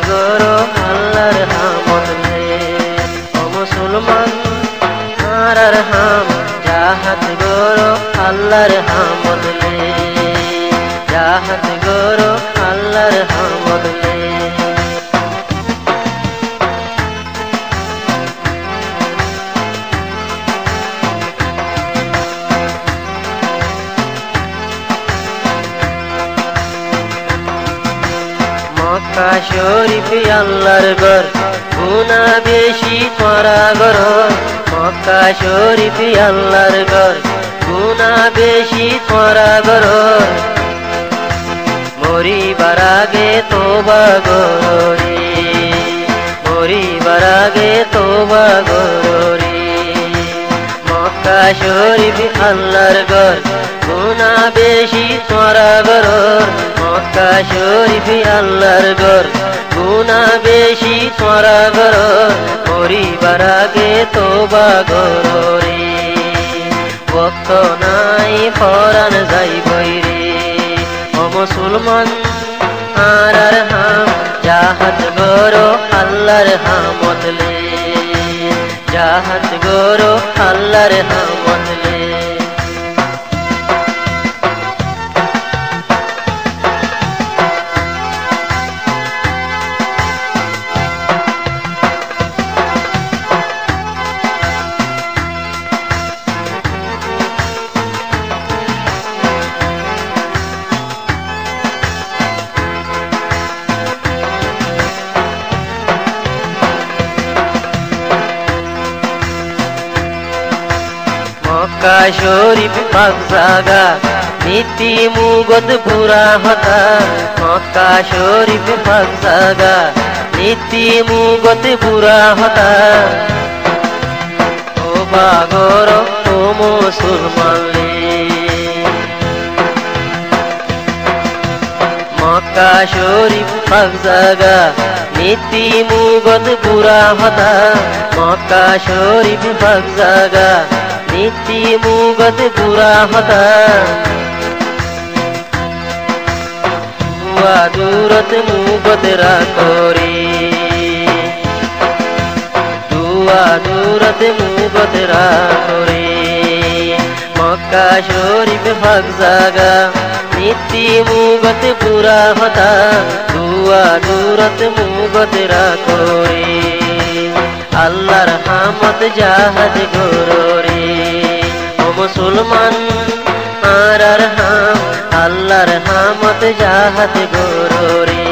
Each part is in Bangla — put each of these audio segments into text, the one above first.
গরো আল্লাহর হামদ লে। ও মুসলমান আর হাম জাহাত গরো আল্লাহর হামদ লে, জাহাত গরো আল্লাহর হামদ লে। মক্কা শরীফ আল্লাহর ঘর, গুনাহ বেশি তোরা ঘর। মক্কা শরীফ আল্লাহর ঘর, গুনাহ বেশি তোরা ঘর। মরিবার আগে তোবা গরি, মরিবার আগে তোবা গরি। মক্কা শরীফ আল্লাহর ঘর, গুনাহ বেশি তোরা ঘর। মক্কা শরীফ আল্লাহর ঘর, গুনাহ বেশি তোরা ঘর। মরিবার আগে তোবা গরি। ভক্ত নাই পরাণ যাইবই রে। ও মুসলমান আর হাম জাহাত গরো আল্লাহর হামদ লে, জাহাত গরো আল্লাহর হামদ লে। মক্কা শরীফ পাক জাগা, নীতি মুগত পুরা হতা। মক্কা শরীফ পাক জাগা, নীতি মুগত পুরা হতা। ও বাগর ও মুসলমান লে। মক্কা শরীফ পাক জাগা, নীতি মুগত পুরা হতা। মক্কা শরীফ পাক জাগা, নীতি মুগত পুরা হতা। দুয়া দূরত মুগত রাখরি, দুয়া দূরত মুগত রাখরি। মক্কা শরীফ পাক জাগা, নীতি মুগত পুরা হতা। দুয়া দূরত মুগত রাখরি। আল্লাহর হামদ জাহাত গররে। ও মুসলমান আর হাম আল্লাহর হামদ জাহাত গররে।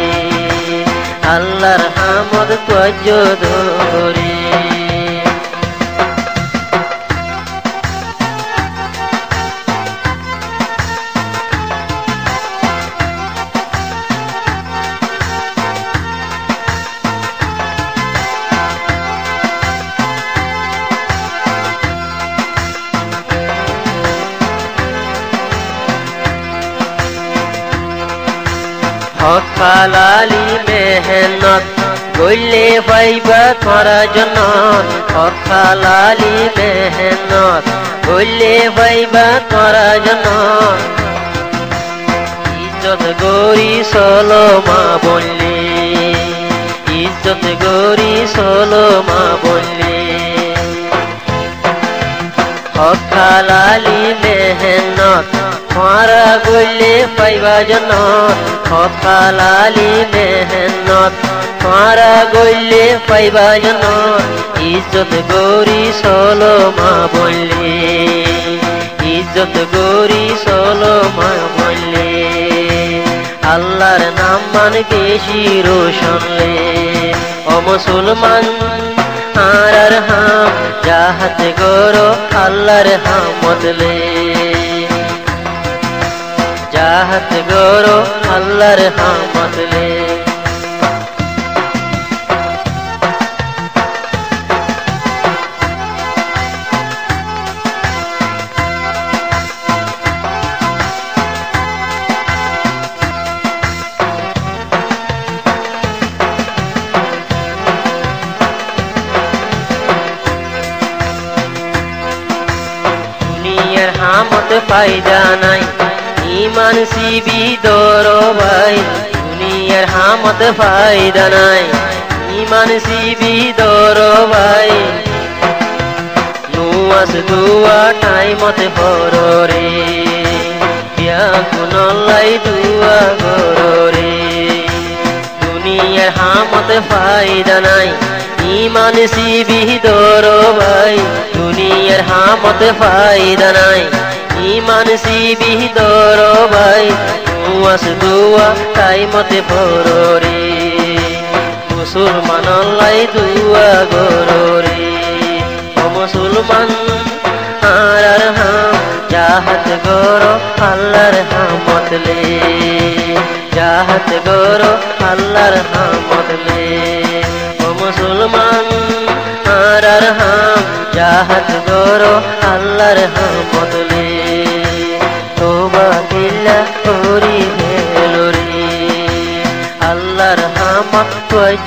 আল্লাহর হামদ ত্বজ ধরে। হক হালালি মেহনত গইলে পাইবা তোরা জন্নত। হক হালালি মেহনত গইলে পাইবা তোরা জন্নত। ইজ্জত গরি চলো মা বললে, ইজ্জত গরি চলো মা বললে। হক হালালি মেহনত তোরা গইলে পাইবা জন্নত। হক হালালি মেহনত তোরা গইলে পাইবা জন্নত। ইজ্জত গরি চলো মা বললে, ইজ্জত গরি চলো মা বললে। আল্লাহর নাম মান বেশি রোশন লে। ও মুসলমান আর হাম জাহাত গরো আল্লাহর হামদ লে, জাহাত গরো আল্লাহর হামদ লে। দুনিয়ার হামদ পাইদা নাই, ইমান সিবি দর ভাই। দুনিয়া দুনিয়ার হামতে ফায়দা নাই ইমান সিবি দর ভাই নুয়াস দুয়া টাইমতে পড়রে বিয়াকুনলাই দুয়া গররে দুনিয়ার হামতে ফায়দা নাই ইমান সিবি দর ভাই দুনিয়ার হামতে ফায়দা নাই ইমান সিবি দর ভাই নুয়াস দুয়া টাইমতে পড়রে মুসলমান লাই দুয়া গররে ও মুসলমান আর হাম জাহাত গরো আল্লাহর হামত লে জাহাত গরো আল্লাহর হামত লে ও মুসলমান আর হাম জাহাত গরো আল্লাহর হামত লে তোবা দিল্লা করি হেলরি আল্লাহর হামত তোয়